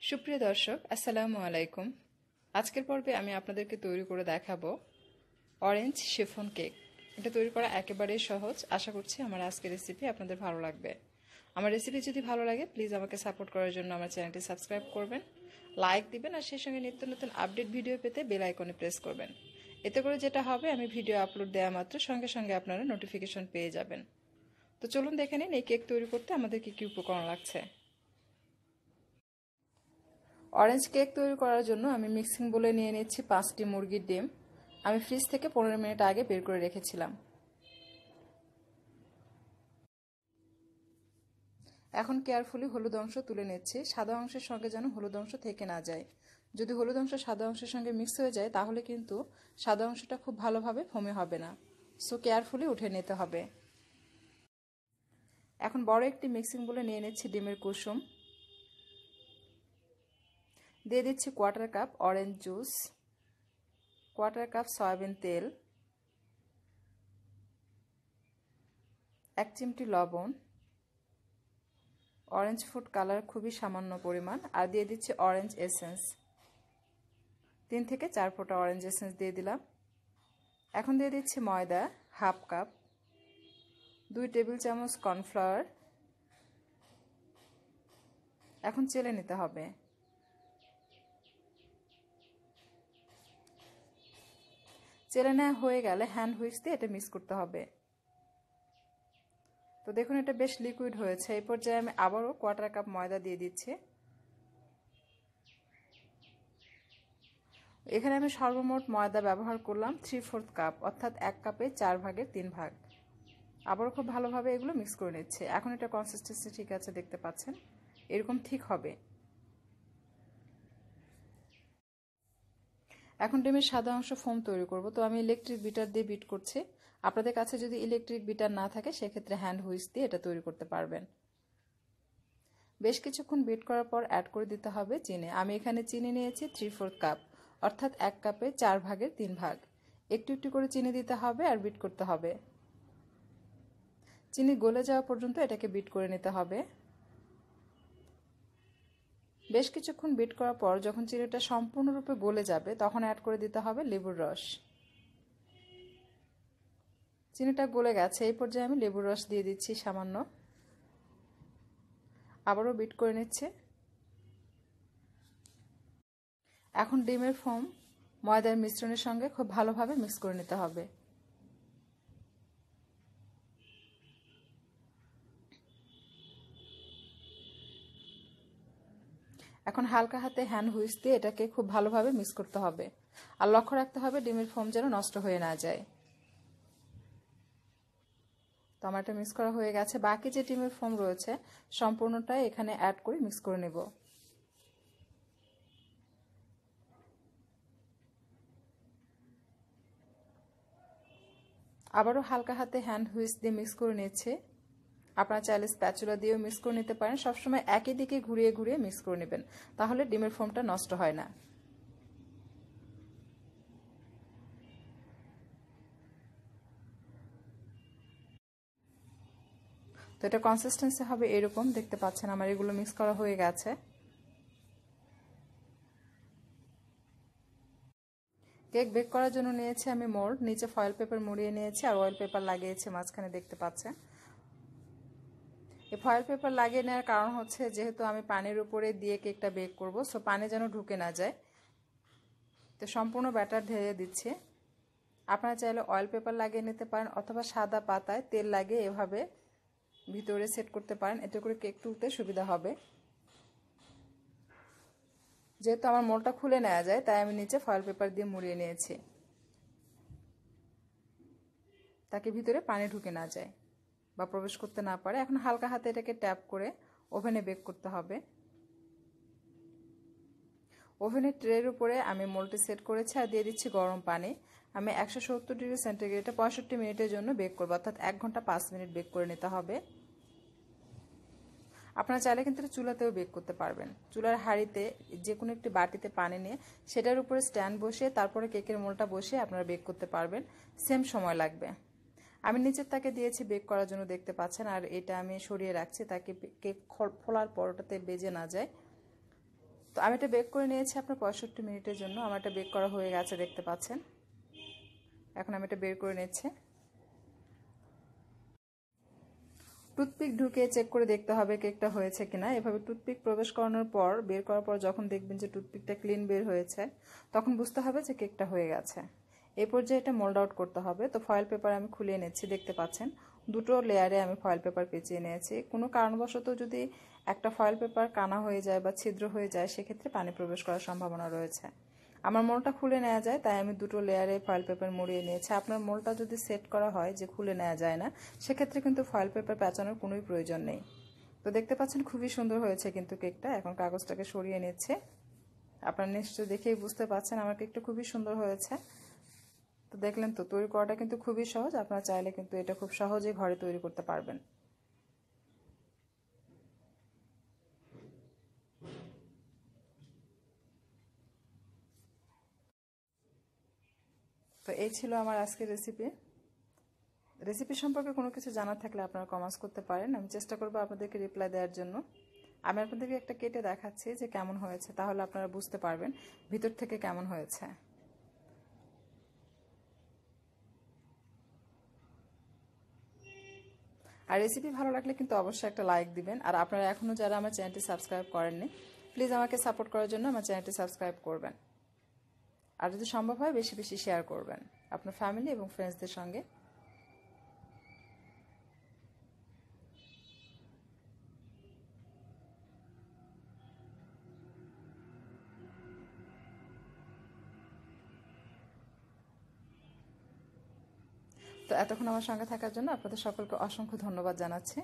সুপ্রিয় দর্শক, আসসালামু আলাইকুম। আজকের পর্বে আমি আপনাদেরকে তৈরি করে দেখাবো অরেঞ্জ শিফন কেক। এটা তৈরি করা একেবারেই সহজ। আশা করছি আমার আজকের রেসিপি আপনাদের ভালো লাগবে। আমার রেসিপি যদি ভালো লাগে প্লিজ আমাকে সাপোর্ট করার জন্য আমার চ্যানেলটি সাবস্ক্রাইব করবেন, লাইক দিবেন আর সেই সঙ্গে নিত্য নতুন আপডেট ভিডিও পেতে বেল আইকনে প্রেস করবেন। এতে করে যেটা হবে, আমি ভিডিও আপলোড দেওয়া মাত্র সঙ্গে সঙ্গে আপনারা নোটিফিকেশন পেয়ে যাবেন। তো চলুন দেখে নিন এই কেক তৈরি করতে আমাদের কী কী উপকরণ লাগছে। অরেঞ্জ কেক তৈরি করার জন্য আমি মিক্সিং বোলে নিয়ে নিচ্ছি 5টি মুরগির ডিম। আমি ফ্রিজ থেকে 15 মিনিট আগে বের করে রেখেছিলাম। এখন কেয়ারফুলি হলুদ অংশ তুলে নিচ্ছি। সাদা অংশের সঙ্গে যেন হলুদ অংশ থেকে না যায়। যদি হলুদ অংশ সাদা অংশের সঙ্গে মিক্স হয়ে যায় তাহলে কিন্তু সাদা অংশটা খুব ভালোভাবে ফোমে হবে না। সো কেয়ারফুলি উঠে নিতে হবে। এখন বড় একটি মিক্সিং বোলে নিয়ে নিচ্ছি ডিমের কুসুম, দিয়ে দিচ্ছি 1/4 cup orange juice, 1/4 cup soybean তেল, 1 চিমটি লবণ, অরেঞ্জ ফুড কালার খুবই সামান্য পরিমাণ, আর দিয়ে দিচ্ছি অরেঞ্জ এসেন্স। 3 থেকে 4 ফোঁটা অরেঞ্জ এসেন্স দিয়ে দিলাম। এখন দিয়ে দিচ্ছি ময়দা 1/2 কাপ, 2 টেবিল চামচ কর্নফ্লাওয়ার। এখন চেলে নিতে হবে। চেলে নেওয়া হয়ে গেলে হ্যান্ড হুইস্ক দিয়ে এটা মিক্স করতে হবে। তো দেখুন এটা বেশ লিকুইড হয়েছে। এই পর্যায়ে আমি আবারও 1/4 কাপ ময়দা দিয়ে দিচ্ছি। এখানে আমি সর্বমোট ময়দা ব্যবহার করলাম 3/4 কাপ, অর্থাৎ 1 কাপে 4 ভাগের 3 ভাগ। আবারও খুব ভালোভাবে এগুলো মিক্স করে নিচ্ছে। এখন এটা কনসিস্টেন্সি ঠিক আছে, দেখতে পাচ্ছেন এরকম ঠিক হবে। এখন ডিমের সাদা অংশ ফোম তৈরি করব। তো আমি ইলেকট্রিক বিটার দিয়ে বিট করছি। আপনাদের কাছে যদি ইলেকট্রিক বিটার না থাকে সেক্ষেত্রে হ্যান্ড হুইস্ক দিয়ে এটা তৈরি করতে পারবেন। বেশ কিছুক্ষণ বিট করার পর অ্যাড করে দিতে হবে চিনি। আমি এখানে চিনি নিয়েছি 3/4 কাপ, অর্থাৎ 1 কাপে 4 ভাগের 3 ভাগ। একটু একটু করে চিনি দিতে হবে আর বিট করতে হবে। চিনি গলে যাওয়া পর্যন্ত এটাকে বিট করে নিতে হবে। বেশ কিছুক্ষণ বিট করার পর যখন চিনিটা সম্পূর্ণরূপে গলে যাবে তখন অ্যাড করে দিতে হবে লেবুর রস। চিনিটা গলে গেছে, এই পর্যায়ে আমি লেবুর রস দিয়ে দিচ্ছি সামান্য। আবারও বিট করে নিচ্ছে। এখন ডিমের ফোম ময়দার মিশ্রণের সঙ্গে খুব ভালোভাবে মিক্স করে নিতে হবে। এখন হালকা হাতে হ্যান্ড হুইস্ক দিয়ে এটাকে খুব ভালোভাবে মিক্স করতে হবে। আর লক্ষ্য রাখতে হবে ডিমের ফোম যেন নষ্ট হয়ে না যায়। তো আমার এটা মিক্স করা হয়ে গেছে। বাকি যে ডিমের ফোম রয়েছে সম্পূর্ণটাই এখানে অ্যাড করে মিক্স করে নেব। আবারও হালকা হাতে হ্যান্ড হুইস্ক দিয়ে মিক্স করে নিচ্ছে। আপনারা চাইলে স্প্যাচুলা দিয়েও মিক্স করে নিতে পারেন। সবসময় একই দিকে ঘুরিয়ে ঘুরিয়ে মিক্স করে নেবেন, তাহলে ডিমের ফোমটা নষ্ট হয় না। তো এটা কনসিস্টেন্সি হবে এরকম, দেখতে পাচ্ছেন আমার এগুলো মিক্স করা হয়ে গেছে। কেক বেক করার জন্য নিয়েছি আমি মোল্ড, নিচে ফয়েল পেপার মুড়িয়ে নিয়েছি আর অয়েল পেপার লাগিয়েছি মাঝখানে, দেখতে পাচ্ছেন। এই ফয়েল পেপার লাগিয়ে নেওয়ার কারণ হচ্ছে যেহেতু আমি পানির উপরে দিয়ে কেকটা বেক করব, সো পানি যেন ঢুকে না যায়। তো সম্পূর্ণ ব্যাটার ঢেলে দিচ্ছি। আপনারা চাইলে অয়েল পেপার লাগিয়ে নিতে পারেন অথবা সাদা পাতায় তেল লাগিয়ে এভাবে ভিতরে সেট করতে পারেন, এতে করে কেক তুলতে সুবিধা হবে। যেহেতু আমার মোলটা খুলে নেওয়া যায় তাই আমি নিচে ফয়েল পেপার দিয়ে মুড়িয়ে নিয়েছি, তাকে ভিতরে পানি ঢুকে না যায় বা প্রবেশ করতে না পারে। এখন হালকা হাতে এটাকে ট্যাপ করে ওভেনে বেক করতে হবে। ওভেনের ট্রের উপরে আমি মোলটি সেট করেছি আর দিয়ে দিচ্ছি গরম পানি। আমি 170 ডিগ্রি সেন্টিগ্রেডে 65 মিনিটের জন্য বেক করব, অর্থাৎ 1 ঘন্টা 5 মিনিট বেক করে নিতে হবে। আপনারা চাইলে কিন্তু চুলাতেও বেক করতে পারবেন। চুলার হাঁড়িতে যে কোনো একটি বাটিতে পানি নিয়ে সেটার উপরে স্ট্যান্ড বসিয়ে তারপরে কেকের মোলটা বসিয়ে আপনারা বেক করতে পারবেন। সেম সময় লাগবে। আমি নিচের তাকে দিয়েছি বেক করার জন্য, দেখতে পাচ্ছেন, আর এটা আমি সরিয়ে রাখছি তাকে কেক ফোলার পর ওটাতে বেজে না যায়। তো আমি এটা বেক করে নিয়েছি আপনার 65 মিনিটের জন্য। আমার এটা বেক করা হয়ে গেছে দেখতে পাচ্ছেন। এখন আমি এটা বের করে নিচ্ছি। টুথপিক ঢুকে চেক করে দেখতে হবে কেকটা হয়েছে কিনা। এভাবে টুথপিক প্রবেশ করানোর পর, বের করার পর যখন দেখবেন যে টুথপিকটা ক্লিন বের হয়েছে, তখন বুঝতে হবে যে কেকটা হয়ে গেছে। এই পর্যায়ে এটা মোল্ড আউট করতে হবে। তো ফয়েল পেপার আমি খুলে নিচ্ছি, দেখতে পাচ্ছেন দুটো লেয়ারে আমি ফয়েল পেপার পেঁচিয়ে নিয়েছি। কোনো কারণবশত যদি একটা ফয়েল পেপার কানা হয়ে যায় বা ছিদ্র হয়ে যায়, সেক্ষেত্রে পানি প্রবেশ করার সম্ভাবনা রয়েছে। আমার মোলটা খুলে নেওয়া যায়, তাই আমি দুটো লেয়ারে ফয়েল পেপার মুড়িয়ে নিয়েছি। আপনার মোলটা যদি সেট করা হয় যে খুলে নেওয়া যায় না, সেক্ষেত্রে কিন্তু ফয়েল পেপার পেঁচানোর কোনোই প্রয়োজন নেই। তো দেখতে পাচ্ছেন খুবই সুন্দর হয়েছে কিন্তু কেকটা। এখন কাগজটাকে সরিয়ে নিচ্ছে। আপনারা নিশ্চয়ই দেখেই বুঝতে পারছেন আমার কেকটা খুবই সুন্দর হয়েছে। তো দেখলেন তো, তৈরি করাটা কিন্তু খুবই সহজ। আপনারা চাইলে কিন্তু এটা খুব সহজেই ঘরে তৈরি করতে পারবেন। তো এই ছিল আমার আজকের রেসিপি সম্পর্কে কোনো কিছু জানার থাকলে আপনারা কমেন্টস করতে পারেন। আমি চেষ্টা করবো আপনাদেরকে রিপ্লাই দেওয়ার জন্য। আমি আপনাদেরকে একটা কেটে দেখাচ্ছি যে কেমন হয়েছে, তাহলে আপনারা বুঝতে পারবেন ভিতর থেকে কেমন হয়েছে। আর রেসিপি ভালো লাগলে কিন্তু অবশ্যই একটা লাইক দিবেন। আর আপনারা এখনও যারা আমার চ্যানেলটি সাবস্ক্রাইব করেননি, প্লিজ আমাকে সাপোর্ট করার জন্য আমার চ্যানেলটি সাবস্ক্রাইব করবেন। আর যদি সম্ভব হয় বেশি বেশি শেয়ার করবেন আপনার ফ্যামিলি এবং ফ্রেন্ডসদের সঙ্গে। তো এতক্ষণ আমার সঙ্গে থাকার জন্য আপনাদের সকলকে অসংখ্য ধন্যবাদ জানাচ্ছি।